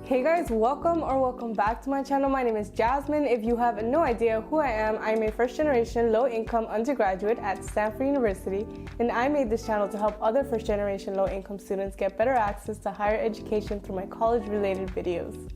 Hey guys, welcome back to my channel. My name is Jasmine. If you have no idea who I am a first generation low income undergraduate at Stanford University, and I made this channel to help other first generation low income students get better access to higher education through my college related videos.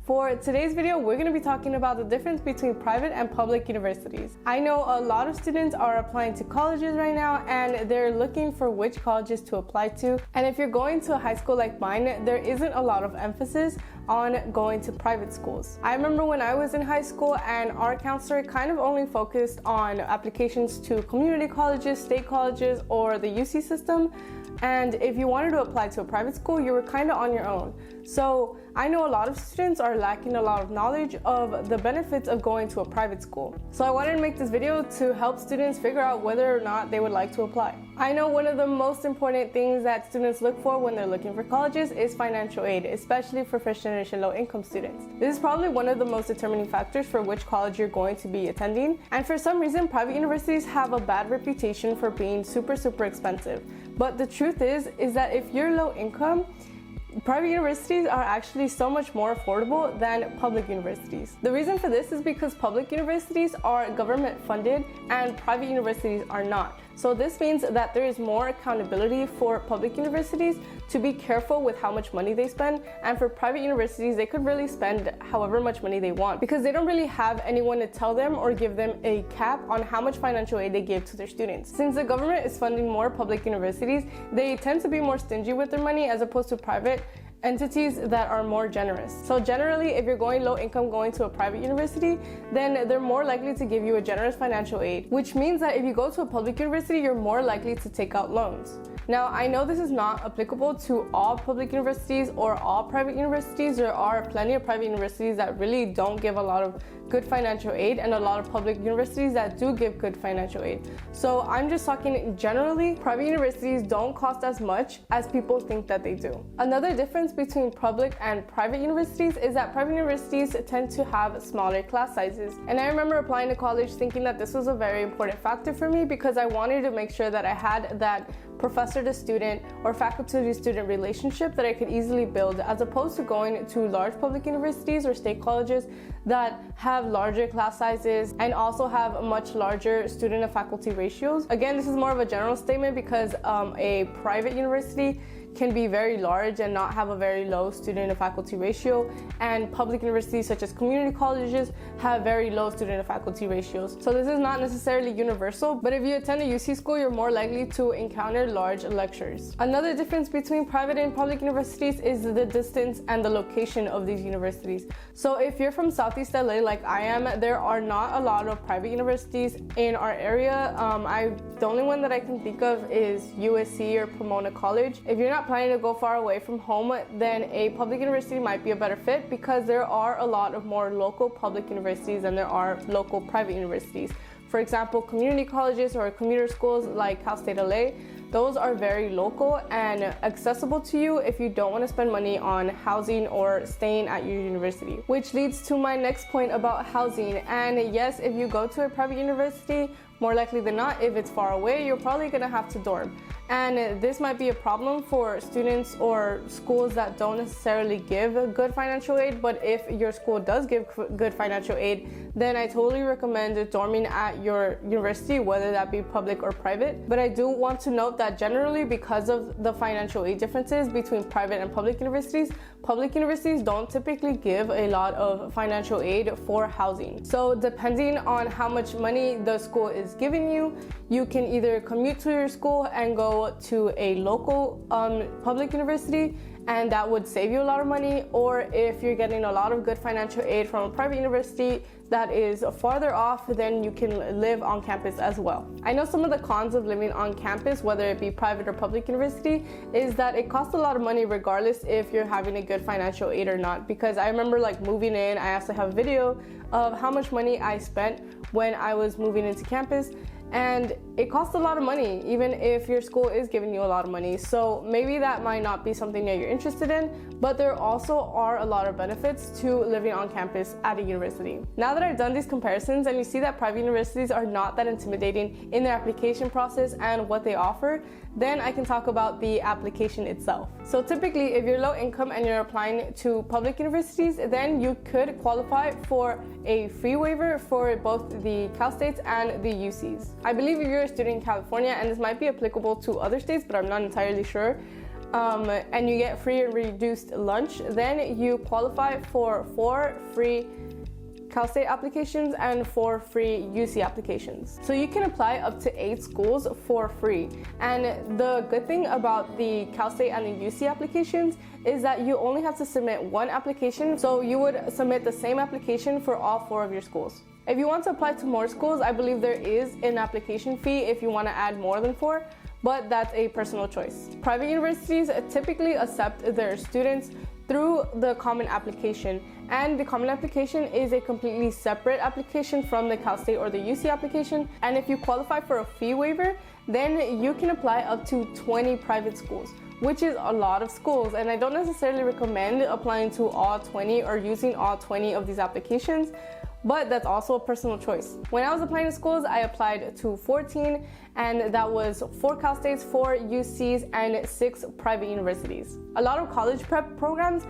For today's video, we're going to be talking about the difference between private and public universities. I know a lot of students are applying to colleges right now and they're looking for which colleges to apply to. And if you're going to a high school like mine, there isn't a lot of emphasis on going to private schools. I remember when I was in high school and our counselor kind of only focused on applications to community colleges, state colleges, or the UC system. And if you wanted to apply to a private school, you were kind of on your own. So I know a lot of students are lacking a lot of knowledge of the benefits of going to a private school. So I wanted to make this video to help students figure out whether or not they would like to apply. I know one of the most important things that students look for when they're looking for colleges is financial aid, especially for first generation low income students. This is probably one of the most determining factors for which college you're going to be attending. And for some reason, private universities have a bad reputation for being super expensive. But the truth is that if you're low income, private universities are actually so much more affordable than public universities. The reason for this is because public universities are government funded and private universities are not. So this means that there is more accountability for public universities to be careful with how much money they spend, and for private universities they could really spend however much money they want because they don't really have anyone to tell them or give them a cap on how much financial aid they give to their students. Since the government is funding more public universities, they tend to be more stingy with their money as opposed to private entities that are more generous. So generally, if you're going low income going to a private university, then they're more likely to give you a generous financial aid, which means that if you go to a public university, you're more likely to take out loans. Now, I know this is not applicable to all public universities or all private universities. There are plenty of private universities that really don't give a lot of good financial aid and a lot of public universities that do give good financial aid. So I'm just talking generally, private universities don't cost as much as people think that they do. Another difference between public and private universities is that private universities tend to have smaller class sizes. And I remember applying to college thinking that this was a very important factor for me because I wanted to make sure that I had that professor to student or faculty to student relationship that I could easily build, as opposed to going to large public universities or state colleges that have larger class sizes and also have much larger student to faculty ratios. Again, this is more of a general statement because a private university can be very large and not have a very low student to faculty ratio, and public universities such as community colleges have very low student to faculty ratios. So this is not necessarily universal, but if you attend a UC school, you're more likely to encounter large lectures. Another difference between private and public universities is the distance and the location of these universities. So if you're from Southeast LA like I am, there are not a lot of private universities in our area. The only one that I can think of is USC or Pomona College. If you're not planning to go far away from home, then a public university might be a better fit because there are a lot of more local public universities than there are local private universities. For example, community colleges or commuter schools like Cal State LA, those are very local and accessible to you if you don't want to spend money on housing or staying at your university. Which leads to my next point about housing. And yes, if you go to a private university, more likely than not, if it's far away, you're probably going to have to dorm. And this might be a problem for students or schools that don't necessarily give good financial aid, but if your school does give good financial aid, then I totally recommend dorming at your university, whether that be public or private. But I do want to note that generally, because of the financial aid differences between private and public universities don't typically give a lot of financial aid for housing. So depending on how much money the school is giving you, you can either commute to your school and go to a local public university, and that would save you a lot of money, or if you're getting a lot of good financial aid from a private university that is farther off, then you can live on campus as well. I know some of the cons of living on campus, whether it be private or public university, is that it costs a lot of money regardless if you're having a good financial aid or not. Because I remember like moving in, I also have a video of how much money I spent when I was moving into campus. and it costs a lot of money, even if your school is giving you a lot of money. So maybe that might not be something that you're interested in, but there also are a lot of benefits to living on campus at a university. Now that I've done these comparisons and you see that private universities are not that intimidating in their application process and what they offer, then I can talk about the application itself. So typically, if you're low income and you're applying to public universities, then you could qualify for a fee waiver for both the Cal States and the UCs. I believe if you're a student in California, and this might be applicable to other states, but I'm not entirely sure, and you get free and reduced lunch, then you qualify for 4 free Cal State applications and 4 free UC applications. So you can apply up to 8 schools for free. And the good thing about the Cal State and the UC applications is that you only have to submit 1 application. So you would submit the same application for all 4 of your schools. If you want to apply to more schools, I believe there is an application fee if you want to add more than 4, but that's a personal choice. Private universities typically accept their students through the common application, and the common application is a completely separate application from the Cal State or the UC application. And if you qualify for a fee waiver, then you can apply up to 20 private schools, which is a lot of schools, and I don't necessarily recommend applying to all 20 or using all 20 of these applications, but that's also a personal choice. When I was applying to schools, I applied to 14, and that was 4 Cal States, 4 UCs, and 6 private universities. A lot of college prep programs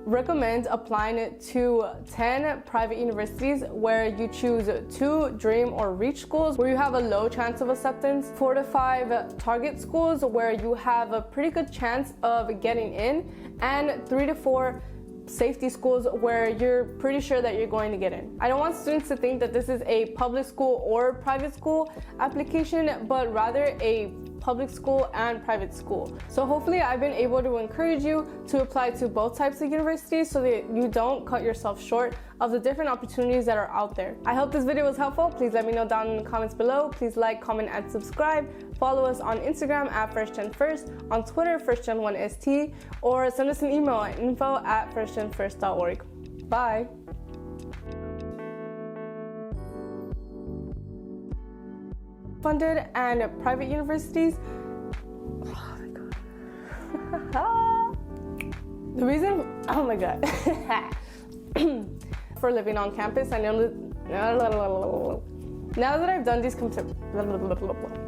recommend applying to 10 private universities where you choose 2 dream or reach schools where you have a low chance of acceptance, 4 to 5 target schools where you have a pretty good chance of getting in, and 3 to 4 safety schools where you're pretty sure that you're going to get in. I don't want students to think that this is a public school or private school application, but rather a public school and private school. So hopefully I've been able to encourage you to apply to both types of universities so that you don't cut yourself short of the different opportunities that are out there. I hope this video was helpful. Please let me know down in the comments below. Please like, comment, and subscribe. Follow us on Instagram at FirstGenFirst, on Twitter FirstGen1ST, or send us an email at info@firstgenfirst.org. Bye. Funded and private universities. Oh my god. The reason, oh my god. For living on campus, I know that now that I've done these